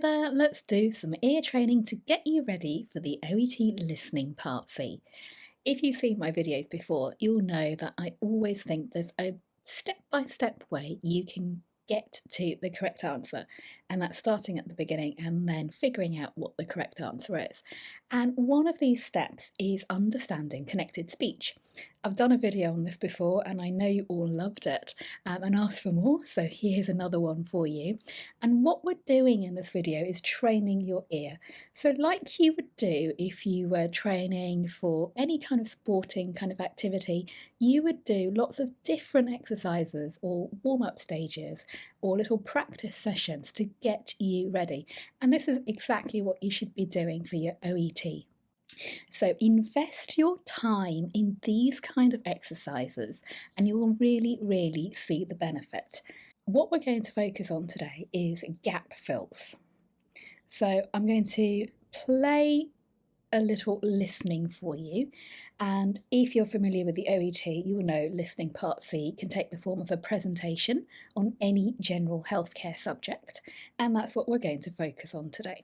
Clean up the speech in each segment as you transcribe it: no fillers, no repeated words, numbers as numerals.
there, let's do some ear training to get you ready for the OET Listening Part C. If you've seen my videos before, you'll know that I always think there's a step-by-step way you can get to the correct answer, and that's starting at the beginning and then figuring out what the correct answer is. And one of these steps is understanding connected speech. I've done a video on this before and I know you all loved it and asked for more, so here's another one for you. And what we're doing in this video is training your ear. So like you would do if you were training for any kind of sporting kind of activity, you would do lots of different exercises or warm-up stages or little practice sessions to get you ready. And this is exactly what you should be doing for your OET. So invest your time in these kind of exercises and you will really see the benefit. What we're going to focus on today is gap fills. So I'm going to play a little listening for you, and if you're familiar with the OET, you'll know Listening Part C can take the form of a presentation on any general healthcare subject, and that's what we're going to focus on today.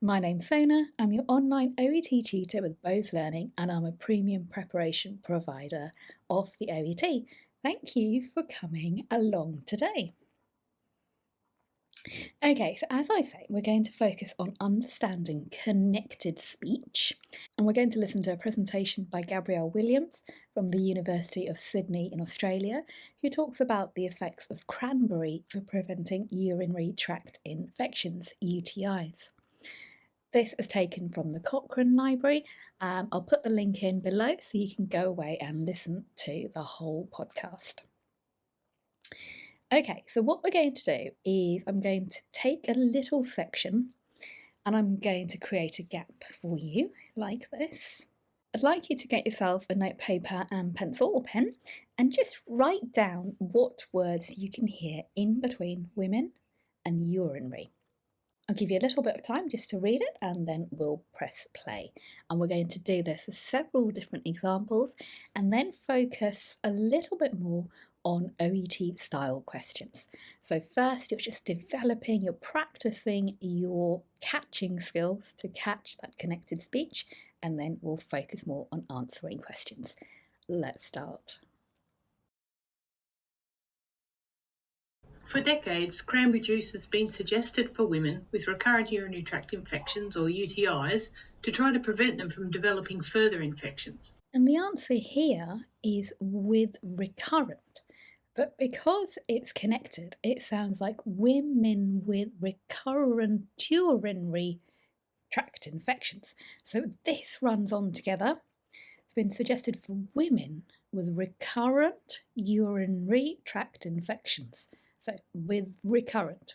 My name's Sona, I'm your online OET tutor with Bose Learning, and I'm a premium preparation provider of the OET. Thank you for coming along today. Okay, so as I say, we're going to focus on understanding connected speech, and we're going to listen to a presentation by Gabrielle Williams from the University of Sydney in Australia, who talks about the effects of cranberry for preventing urinary tract infections, UTIs. This is taken from the Cochrane library. I'll put the link in below so you can go away and listen to the whole podcast. Okay, so what we're going to do is I'm going to take a little section and I'm going to create a gap for you like this. I'd like you to get yourself a note paper and pencil or pen and just write down what words you can hear in between women and urinary. I'll give you a little bit of time just to read it and then we'll press play. And we're going to do this with several different examples and then focus a little bit more on OET style questions. So first you're just developing, you're practicing your catching skills to catch that connected speech, and then we'll focus more on answering questions. Let's start. For decades, cranberry juice has been suggested for women with recurrent urinary tract infections or UTIs to try to prevent them from developing further infections. And the answer here is with recurrent. But because it's connected, it sounds like women with recurrent urinary tract infections. So this runs on together. It's been suggested for women with recurrent urinary tract infections. So with recurrent,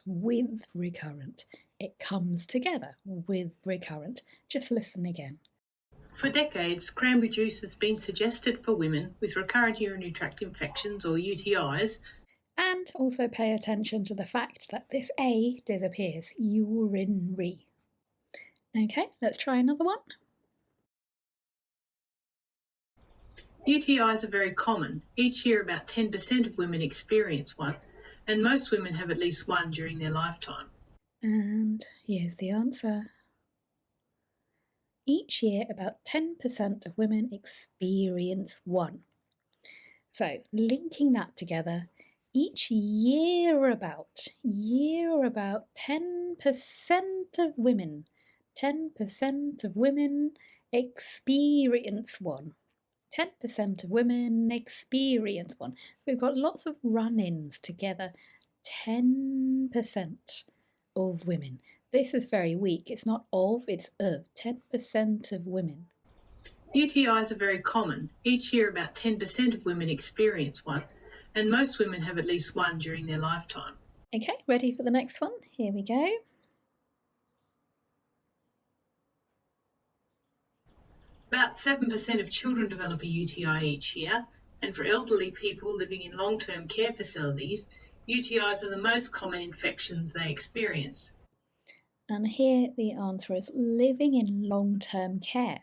it comes together with recurrent. Just listen again. For decades, cranberry juice has been suggested for women with recurrent urinary tract infections or UTIs. And also pay attention to the fact that this A disappears, urinary. Okay, let's try another one. UTIs are very common. Each year about 10% of women experience one, and most women have at least one during their lifetime. And here's the answer. Each year, about 10% of women experience one. So, linking that together, each year about 10% of women experience one. 10% of women experience one. We've got lots of run-ins together. 10% of women. This is very weak. It's not of, it's of. 10% of women. UTIs are very common. Each year about 10% of women experience one, and most women have at least one during their lifetime. Okay, ready for the next one? Here we go. About 7% of children develop a UTI each year, and for elderly people living in long-term care facilities, UTIs are the most common infections they experience. And here the answer is living in long-term care.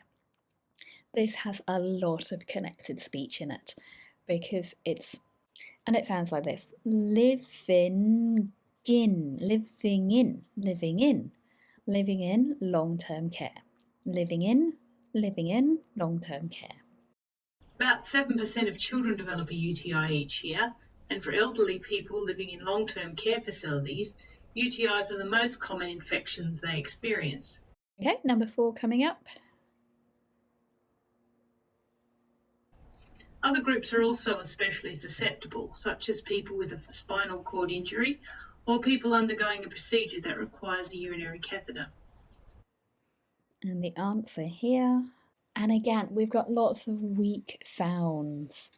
This has a lot of connected speech in it because it sounds like this: living in. living in long-term care. Living in long-term care. About 7% of children develop a UTI each year, and for elderly people living in long-term care facilities, UTIs are the most common infections they experience. Okay, number 4 coming up. Other groups are also especially susceptible, such as people with a spinal cord injury or people undergoing a procedure that requires a urinary catheter. And the answer here. And again, we've got lots of weak sounds.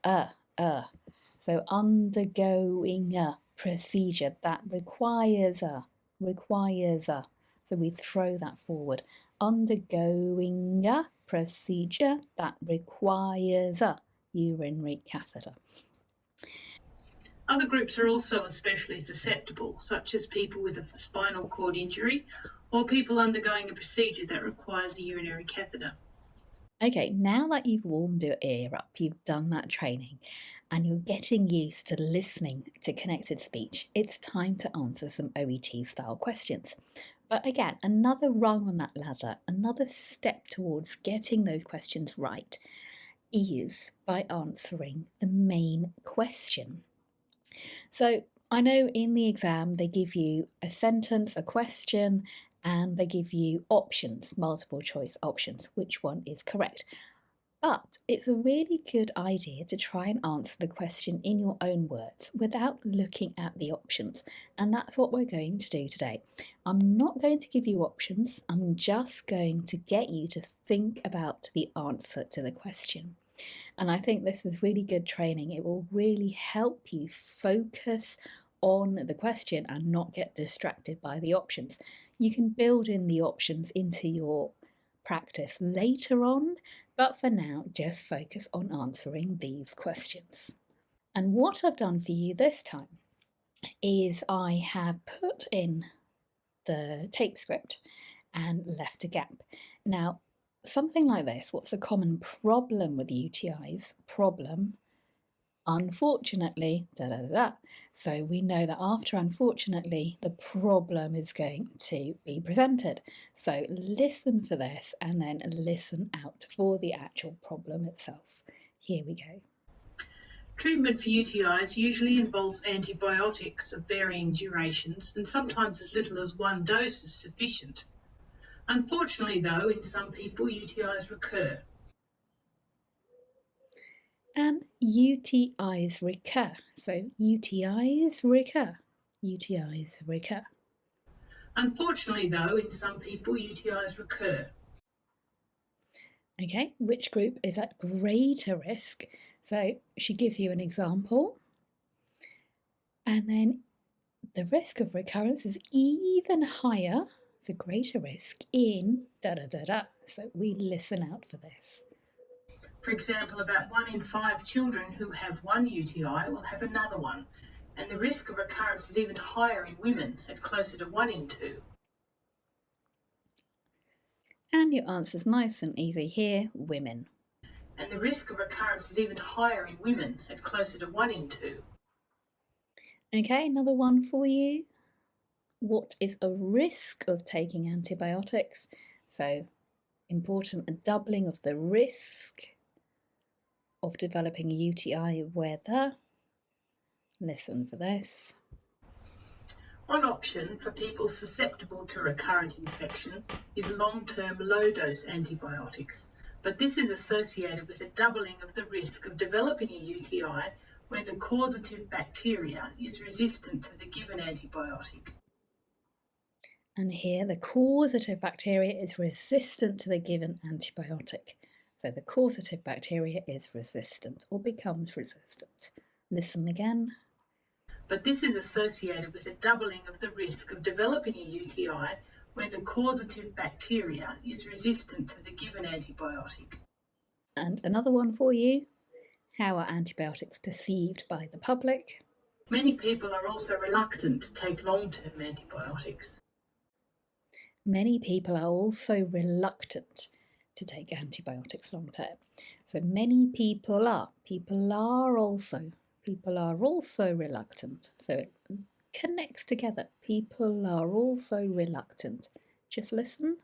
So undergoing a procedure that requires a. So we throw that forward. Undergoing a procedure that requires a urinary catheter. Other groups are also especially susceptible, such as people with a spinal cord injury or people undergoing a procedure that requires a urinary catheter. Okay, now that you've warmed your ear up, you've done that training, and you're getting used to listening to connected speech, it's time to answer some OET style questions. But again, another rung on that ladder, another step towards getting those questions right is by answering the main question. So I know in the exam they give you a sentence, a question, and they give you options, multiple choice options, which one is correct. But it's a really good idea to try and answer the question in your own words without looking at the options. And that's what we're going to do today. I'm not going to give you options, I'm just going to get you to think about the answer to the question. And I think this is really good training. It will really help you focus on the question and not get distracted by the options. You can build in the options into your practice later on, but for now, just focus on answering these questions. And what I've done for you this time is I have put in the tape script and left a gap. Now, something like this, what's the common problem with UTIs? Unfortunately, So we know that after unfortunately, the problem is going to be presented. So listen for this and then listen out for the actual problem itself. Here we go. Treatment for UTIs usually involves antibiotics of varying durations, and sometimes as little as one dose is sufficient. Unfortunately, though, in some people, UTIs recur. And UTIs recur. So UTIs recur. UTIs recur. Unfortunately, though, in some people, UTIs recur. Okay, which group is at greater risk? So she gives you an example, and then the risk of recurrence is even higher, it's a greater risk in So we listen out for this. For example, about 1 in 5 children who have one UTI will have another one, and the risk of recurrence is even higher in women at closer to 1 in 2. And your answer's nice and easy here, women. And the risk of recurrence is even higher in women at closer to 1 in 2. Okay, another one for you. What is a risk of taking antibiotics? So important, a doubling of the risk of developing a UTI, whether. Listen for this. One option for people susceptible to recurrent infection is long-term low-dose antibiotics, but this is associated with a doubling of the risk of developing a UTI where the causative bacteria is resistant to the given antibiotic. And here the causative bacteria is resistant to the given antibiotic. So the causative bacteria is resistant or becomes resistant. Listen again. But this is associated with a doubling of the risk of developing a UTI where the causative bacteria is resistant to the given antibiotic. And another one for you. How are antibiotics perceived by the public? Many people are also reluctant to take long-term antibiotics. Many people are also reluctant to take antibiotics long term. So many people are. People are also reluctant. So it connects together. People are also reluctant. Just listen.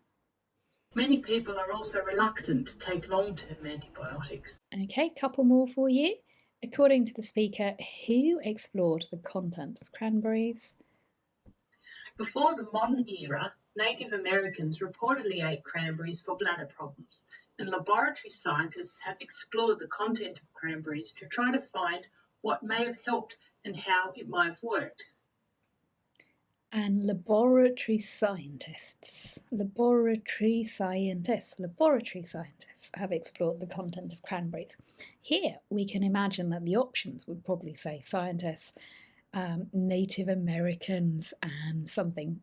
Many people are also reluctant to take long-term antibiotics. Okay, couple more for you. According to the speaker, who explored the content of cranberries? Before the modern era, Native Americans reportedly ate cranberries for bladder problems, and laboratory scientists have explored the content of cranberries to try to find what may have helped and how it might have worked. And laboratory scientists have explored the content of cranberries. Here we can imagine that the options would probably say scientists, Native Americans, and something,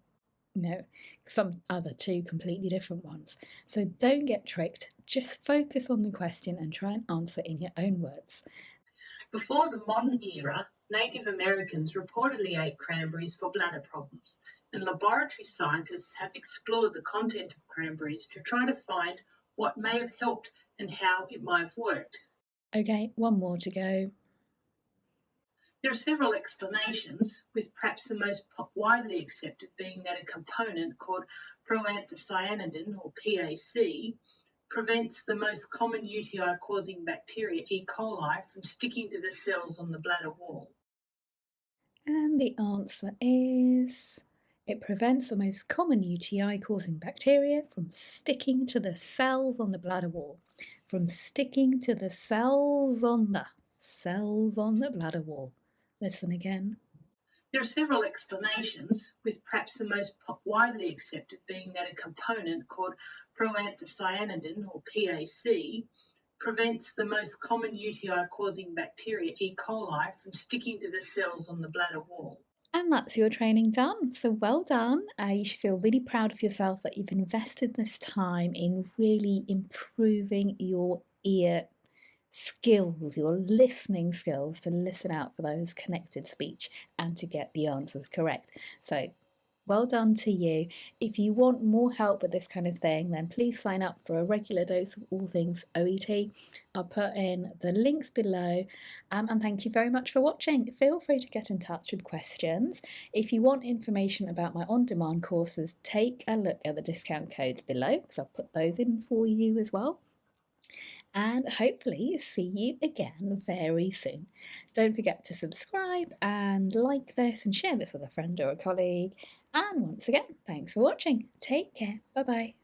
some other two completely different ones. So don't get tricked, just focus on the question and try and answer in your own words. Before the modern era, Native Americans reportedly ate cranberries for bladder problems, and laboratory scientists have explored the content of cranberries to try to find what may have helped and how it might have worked. Okay, one more to go. There are several explanations, with perhaps the most widely accepted being that a component called proanthocyanidin, or PAC, prevents the most common UTI-causing bacteria, E. coli, from sticking to the cells on the bladder wall. And the answer is it prevents the most common UTI-causing bacteria from sticking to the cells on the bladder wall. From sticking to the cells on the bladder wall. Listen again. There are several explanations, with perhaps the most widely accepted being that a component called proanthocyanidin, or PAC, prevents the most common UTI-causing bacteria, E. coli, from sticking to the cells on the bladder wall. And that's your training done. So well done. You should feel really proud of yourself that you've invested this time in really improving your ear skills, your listening skills, to listen out for those connected speech and to get the answers correct. So well done to you. If you want more help with this kind of thing, then please sign up for a regular dose of all things OET. I'll put in the links below. And thank you very much for watching. Feel free to get in touch with questions. If you want information about my on-demand courses, take a look at the discount codes below, because I'll put those in for you as well. And hopefully see you again very soon. Don't forget to subscribe and like this and share this with a friend or a colleague. And once again, thanks for watching. Take care. Bye bye.